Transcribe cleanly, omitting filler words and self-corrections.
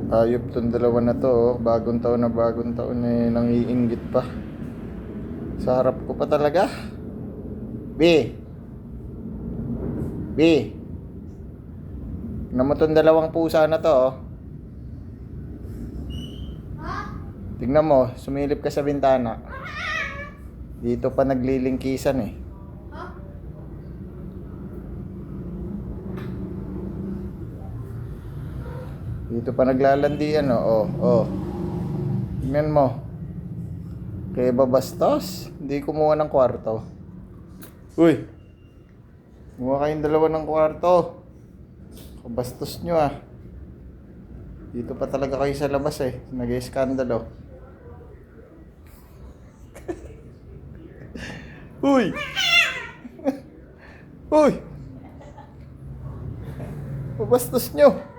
Ayop tong dalawa na to, oh. Bagong taon eh, nangiinggit pa. Sa harap ko pa talaga. B. B. Tignan mo tong dalawang pusa na to, oh. Tignan mo, sumilip ka sa bintana. Dito pa naglilingkisan eh. Dito pa naglalandian, oh. Oh. Tingnan mo. Kaya babastos, hindi kumuha ng kwarto. Uy! Kumuha kayong dalawa ng kwarto. Kabastos nyo ah. Dito pa talaga kayo sa labas eh. Nag-iskandalo. Uy! Uy! Kabastos nyo.